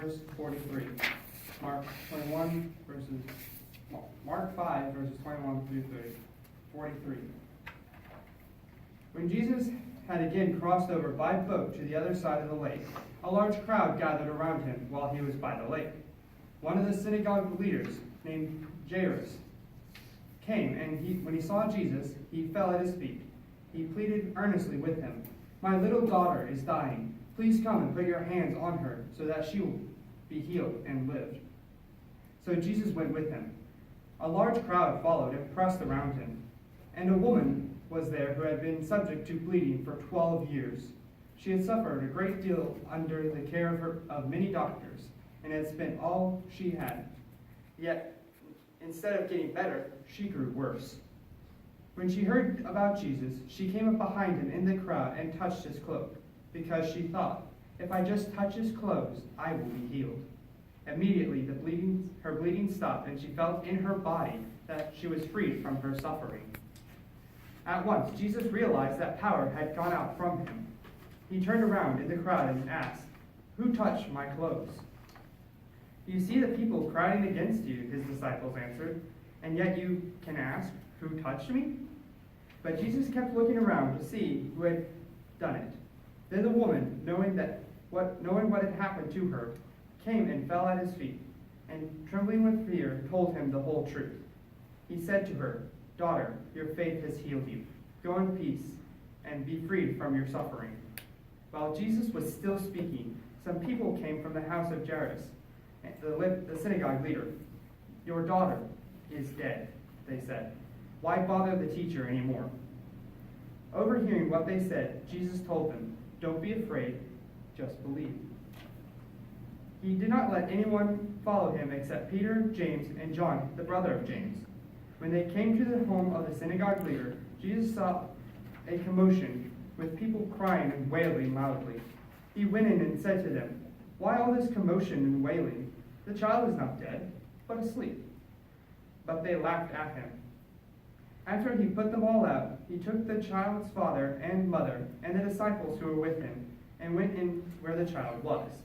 verse 43. Mark 5, verses 21 through 43. When Jesus had again crossed over by boat to the other side of the lake, a large crowd gathered around him while he was by the lake. One of the synagogue leaders, named Jairus, came, and when he saw Jesus, he fell at his feet. He pleaded earnestly with him, "My little daughter is dying. Please come and put your hands on her so that she will be healed and live." So Jesus went with him. A large crowd followed and pressed around him. And a woman was there who had been subject to bleeding for 12 years. She had suffered a great deal under the care of many doctors, and had spent all she had. Yet, instead of getting better, she grew worse. When she heard about Jesus, she came up behind him in the crowd and touched his cloak, because she thought, "If I just touch his clothes, I will be healed." Immediately, her bleeding stopped, and she felt in her body that she was freed from her suffering. At once, Jesus realized that power had gone out from him. He turned around in the crowd and asked, "Who touched my clothes?" "You see the people crowding against you," his disciples answered, "and yet you can ask, 'Who touched me?'" But Jesus kept looking around to see who had done it. Then the woman, knowing what had happened to her, came and fell at his feet, and trembling with fear, told him the whole truth. He said to her, "Daughter, your faith has healed you. Go in peace and be freed from your suffering." While Jesus was still speaking, some people came from the house of Jairus, the synagogue leader. "Your daughter is dead," they said. "Why bother the teacher anymore?" Overhearing what they said, Jesus told them, "Don't be afraid, just believe." He did not let anyone follow him except Peter, James, and John, the brother of James. When they came to the home of the synagogue leader, Jesus saw a commotion with people crying and wailing loudly. He went in and said to them, "Why all this commotion and wailing? The child is not dead, but asleep." But they laughed at him. After he put them all out, he took the child's father and mother and the disciples who were with him and went in where the child was.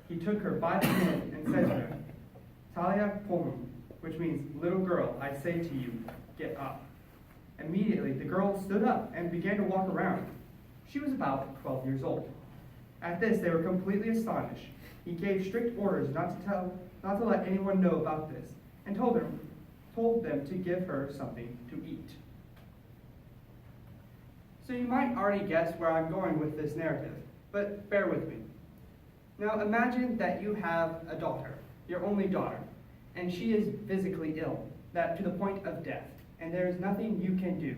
He took her by the hand and said to her, "Talia pomum," which means, "Little girl, I say to you, get up." Immediately the girl stood up and began to walk around. She was about 12 years old. At this they were completely astonished. He gave strict orders not to let anyone know about this, and told them to give her something to eat. So you might already guess where I'm going with this narrative, but bear with me. Now imagine that you have a daughter, your only daughter, and she is physically ill, to the point of death, and there is nothing you can do.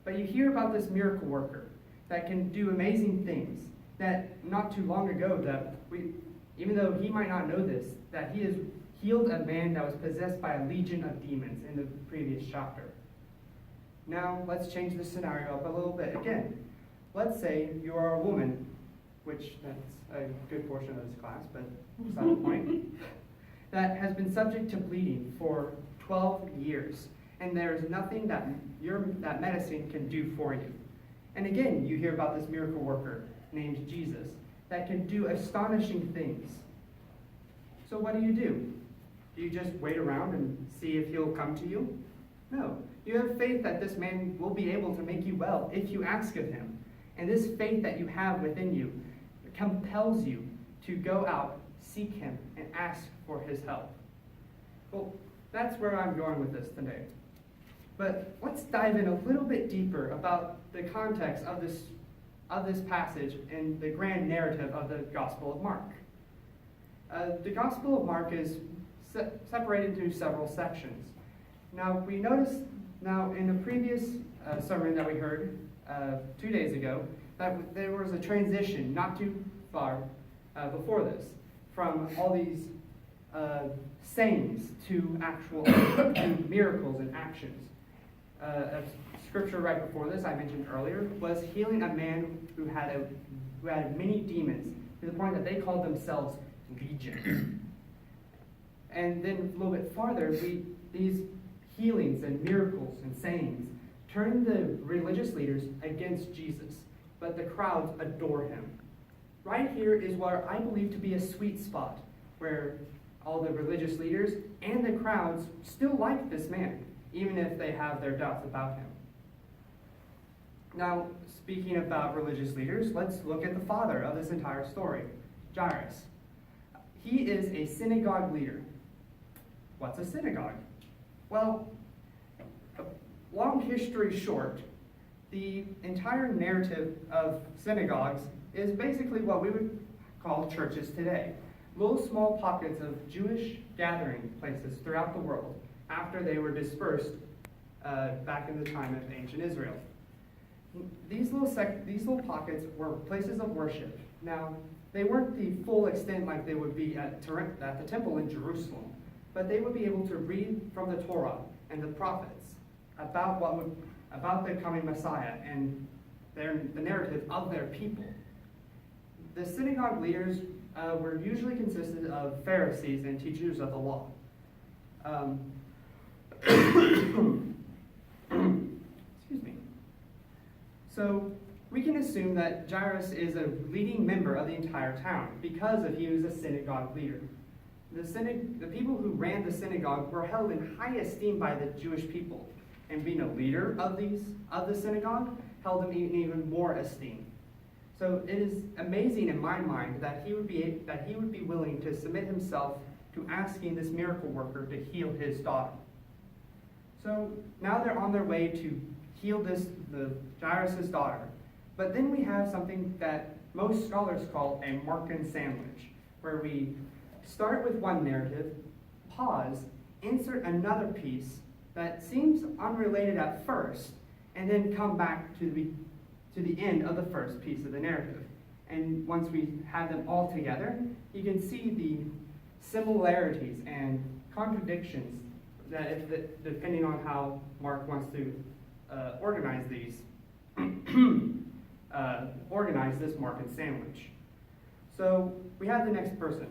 But you hear about this miracle worker that can do amazing things, that not too long ago, even though he might not know this, that he has healed a man that was possessed by a legion of demons in the previous chapter. Now let's change the scenario up a little bit again. Let's say you are a woman, which that's a good portion of this class, but that's not the point, that has been subject to bleeding for 12 years, and there's nothing that medicine can do for you. And again, you hear about this miracle worker named Jesus that can do astonishing things. So what do? Do you just wait around and see if he'll come to you? No. You have faith that this man will be able to make you well if you ask of him. And this faith that you have within you compels you to go out, seek him, and ask for his help. Well, that's where I'm going with this today. But let's dive in a little bit deeper about the context of this passage and the grand narrative of the Gospel of Mark. The Gospel of Mark is separated into several sections. Now, we noticed in the previous sermon that we heard 2 days ago that there was a transition not too far before this from all these sayings to actual to miracles and actions. A scripture right before this, I mentioned earlier, was healing a man who had many demons to the point that they called themselves legion. And then a little bit farther, these healings and miracles and sayings turned the religious leaders against Jesus, but the crowds adore him. Right here is what I believe to be a sweet spot, where all the religious leaders and the crowds still like this man, even if they have their doubts about him. Now, speaking about religious leaders, let's look at the father of this entire story, Jairus. He is a synagogue leader. What's a synagogue? Well, long history short, the entire narrative of synagogues is basically what we would call churches today. Little small pockets of Jewish gathering places throughout the world after they were dispersed back in the time of ancient Israel. These little pockets were places of worship. Now, they weren't the full extent like they would be at the temple in Jerusalem, but they would be able to read from the Torah and the prophets about the coming Messiah and the narrative of their people. The synagogue leaders were usually consisted of Pharisees and teachers of the law. Excuse me. So we can assume that Jairus is a leading member of the entire town because he was a synagogue leader. The people who ran the synagogue were held in high esteem by the Jewish people, and being a leader of the synagogue held him in even more esteem. So it is amazing in my mind that he would be willing to submit himself to asking this miracle worker to heal his daughter. So now they're on their way to heal Jairus' daughter. But then we have something that most scholars call a Markan sandwich, where we start with one narrative, pause, insert another piece that seems unrelated at first, and then come back to the end of the first piece of the narrative. And once we have them all together, you can see the similarities and contradictions that depending on how Mark wants to organize these, organize this Markan sandwich. So we have the next person,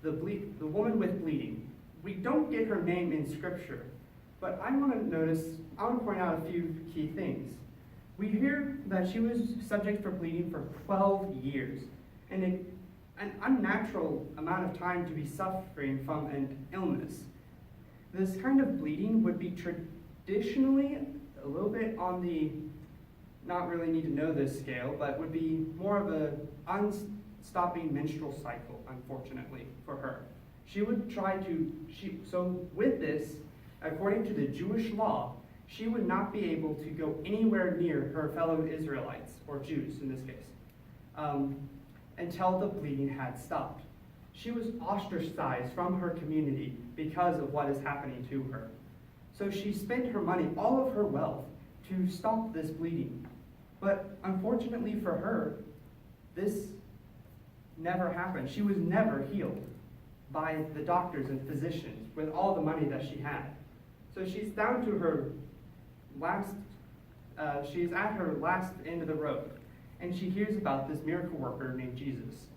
the woman with bleeding. We don't get her name in Scripture, but I want to point out a few key things. We hear that she was subject for bleeding for 12 years, and an unnatural amount of time to be suffering from an illness. This kind of bleeding would be traditionally a little bit on the not really need to know this scale, but would be more of a unstopping menstrual cycle, unfortunately, for her. She would so with this, according to the Jewish law, she would not be able to go anywhere near her fellow Israelites, or Jews in this case, until the bleeding had stopped. She was ostracized from her community because of what is happening to her. So she spent her money, all of her wealth, to stop this bleeding. But unfortunately for her, this never happened. She was never healed by the doctors and physicians with all the money that she had. So she's down to her she's at her last end of the road, and she hears about this miracle worker named Jesus.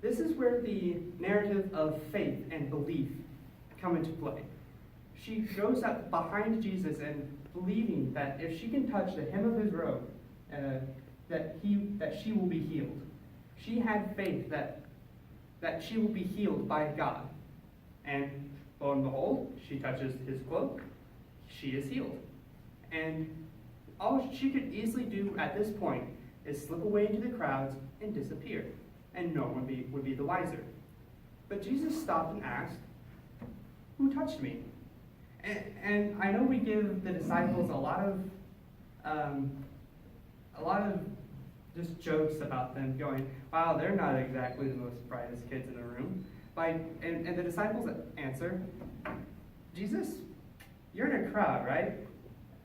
This is where the narrative of faith and belief come into play. She goes up behind Jesus and believing that if she can touch the hem of his robe, that she will be healed. She had faith that she will be healed by God. And lo and behold, she touches his cloak, she is healed. And all she could easily do at this point is slip away into the crowds and disappear, and no one would be the wiser. But Jesus stopped and asked, "Who touched me?" And I know we give the disciples a lot of just jokes about them, going, "Wow, they're not exactly the most brightest kids in the room." And the disciples answer, "Jesus, you're in a crowd, right?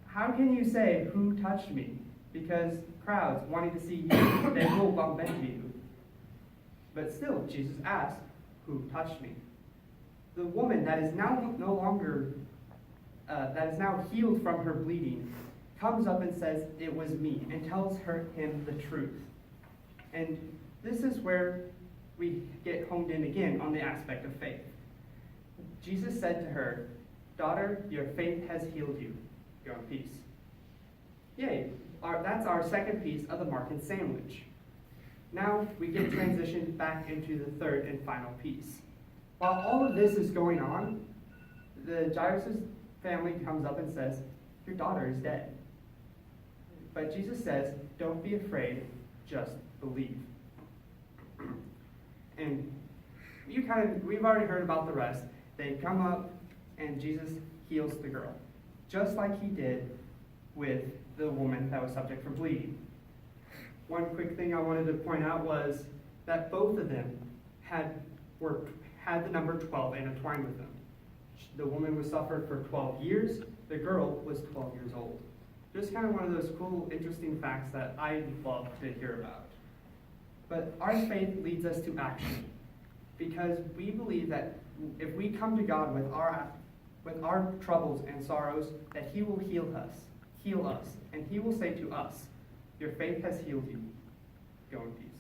How can you say, 'Who touched me?' Because crowds wanting to see you, they will bump into you." But still, Jesus asked, "Who touched me?" The woman that is now healed from her bleeding comes up and says, "It was me," and tells him the truth. And this is where we get honed in again on the aspect of faith. Jesus said to her, "Daughter, your faith has healed you. Go in peace." Yay, that's our second piece of the Markan sandwich. Now we get transitioned back into the third and final piece. While all of this is going on, the Jairus' family comes up and says, "Your daughter is dead." But Jesus says, "Don't be afraid, just believe." And we've already heard about the rest. They come up and Jesus heals the girl, just like he did with the woman that was subject for bleeding. One quick thing I wanted to point out was that both of them had the number 12 intertwined with them. The woman was suffered for 12 years. The girl was 12 years old. Just kind of one of those cool, interesting facts that I love to hear about. But our faith leads us to action, because we believe that if we come to God with our troubles and sorrows, that he will heal us, and he will say to us, "Your faith has healed you. Go in peace."